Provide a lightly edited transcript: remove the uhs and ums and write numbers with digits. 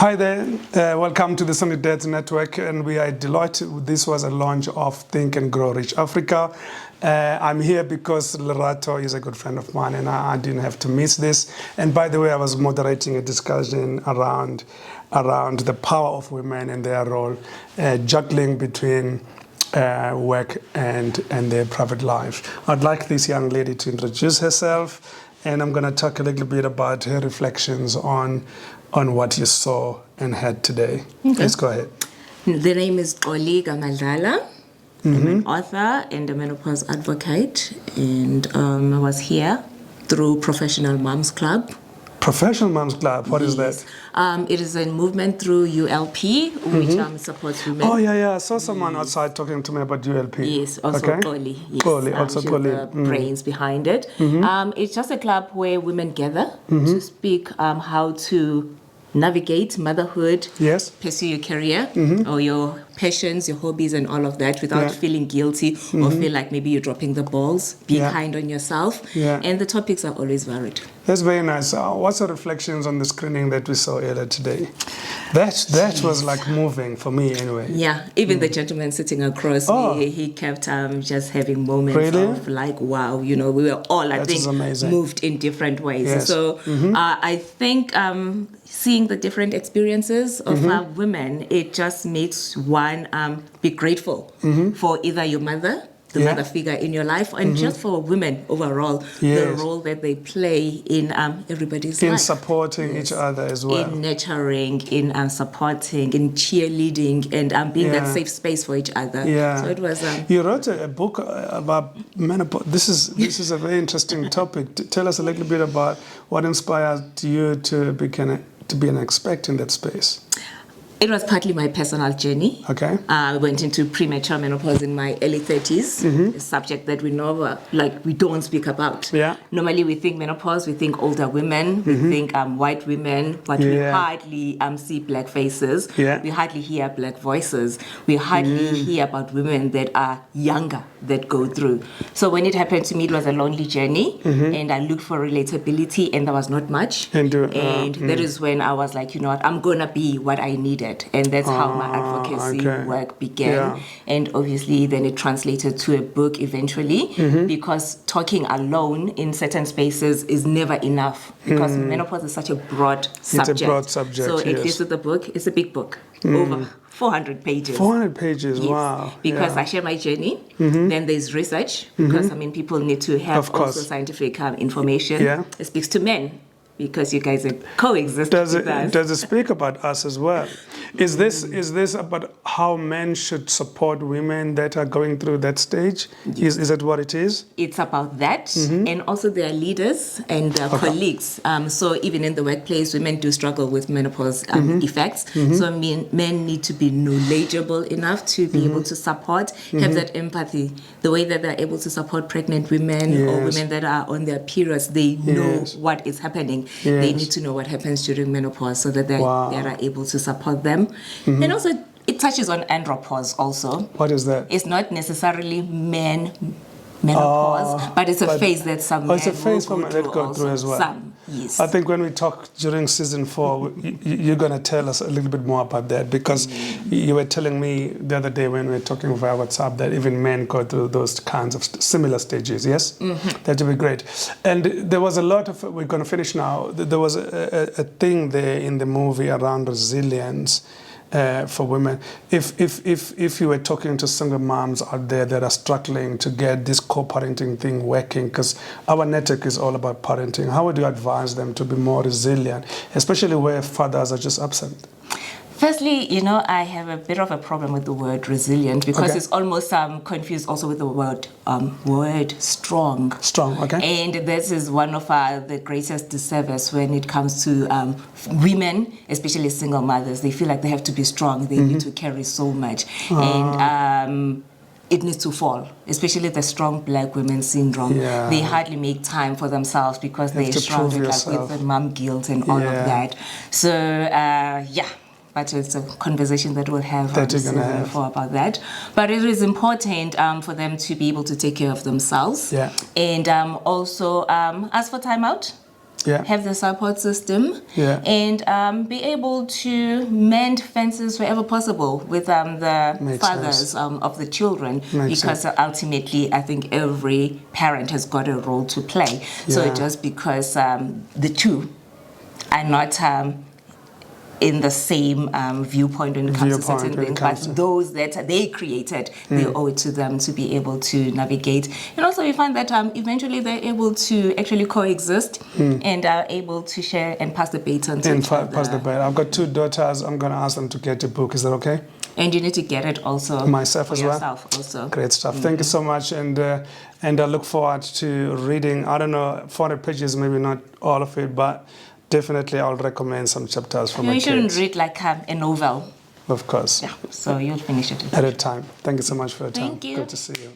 Hi there, welcome to the Sunny Dads Network, and we are delighted. This was a launch of Think and Grow Rich Africa. I'm here because Lerato is a good friend of mine, and I didn't have to miss this. And by the way, I was moderating a discussion around the power of women and their role, juggling between work and their private life. I'd like this young lady to introduce herself, and I'm going to talk a little bit about her reflections on what you saw and heard today. Okay. Let's go ahead. The name is Xoli Madlala. I'm an author and a menopause advocate, and I was here through Professional Moms Club. Professional Moms Club, what is that? It is a movement through ULP, which supports women. Oh, yeah. I saw someone outside talking to me about ULP. Yes, also Xoli. Yes. Xoli, also Xoli. The brains behind it. It's just a club where women gather to speak how to navigate motherhood, yes, pursue your career or your passions, your hobbies and all of that without feeling guilty or feel like maybe you're dropping the balls. Be kind on yourself. And the topics are always varied. That's very nice. What's your reflections on the screening that we saw earlier today? That was like moving for me anyway. Yeah, even the gentleman sitting across me, he kept just having moments of like, wow, we were all, I think, moved in different ways. Yes. So I think seeing the different experiences of women, it just makes one be grateful for either your mother, the mother figure in your life, and just for women overall, the role that they play in everybody's life. In supporting each other as well. In nurturing, in supporting, in cheerleading, and being that safe space for each other. Yeah. So it was... You wrote a book about menopause. This is a very interesting topic. Tell us a little bit about what inspired you to be an expert in that space. It was partly my personal journey. Okay. I went into premature menopause in my early 30s, a subject that we we don't speak about. Yeah. Normally we think menopause, we think older women, we think white women, but we hardly see black faces. Yeah. We hardly hear black voices. We hardly hear about women that are younger that go through. So when it happened to me, it was a lonely journey, and I looked for relatability, and there was not much. And that is when I was like, you know what, I'm gonna be what I needed. And that's how my advocacy work began. And obviously then it translated to a book eventually, because talking alone in certain spaces is never enough, because menopause is such a broad subject. It's a broad subject, so at least with the book, it's a big book, over 400 pages. 400 pages, yes. Wow. Because I share my journey, then there's research, because people need to have also scientific information. Yeah. It speaks to men, because you guys are coexisting with us. Does it speak about us as well? Is this about how men should support women that are going through that stage? Yes. Is that what it is? It's about that, and also their leaders and their colleagues. So even in the workplace, women do struggle with menopause effects. So men need to be knowledgeable enough to be able to support, have that empathy. The way that they're able to support pregnant women or women that are on their periods, they know what is happening. They need to know what happens during menopause so that they are able to support them. And also, it touches on andropause also. What is that? It's not necessarily menopause, but it's a phase that some men will go through as well. Some, yes. I think when we talk during season 4, you're going to tell us a little bit more about that, because you were telling me the other day when we were talking via WhatsApp that even men go through those kinds of similar stages, yes? That would be great. And there was a lot of, we're going to finish now, there was a thing there in the movie around resilience. For women, if you were talking to single moms out there that are struggling to get this co-parenting thing working, because our network is all about parenting, how would you advise them to be more resilient, especially where fathers are just absent? Firstly, I have a bit of a problem with the word resilient, because it's almost confused also with the word strong. Strong, okay. And this is one of the greatest disservice when it comes to women, especially single mothers. They feel like they have to be strong. They need to carry so much. And it needs to fall, especially the strong black women syndrome. Yeah. They hardly make time for themselves because they're surrounded with the mom guilt and all of that. So, but it's a conversation that we'll have for about that. But it is important for them to be able to take care of themselves. Yeah. And also ask for time out. have the support system, and be able to mend fences wherever possible with the fathers of the children, because ultimately I think every parent has got a role to play. So just because the two are not in the same viewpoint when it comes to certain things, but those that they created, they owe it to them to be able to navigate. And also we find that eventually they're able to actually coexist and are able to share and pass the baton to each other. Pass the baton. I've got 2 daughters. I'm going to ask them to get a book. Is that okay? And you need to get it also myself as well. Also. Great stuff. Thank you so much, and I look forward to reading. I don't know, 400 pages, maybe not all of it, but definitely I'll recommend some chapters for my kids. You shouldn't read like a novel. Of course. Yeah. So you'll finish it at a time. Thank you so much for your time. Thank you. Good to see you.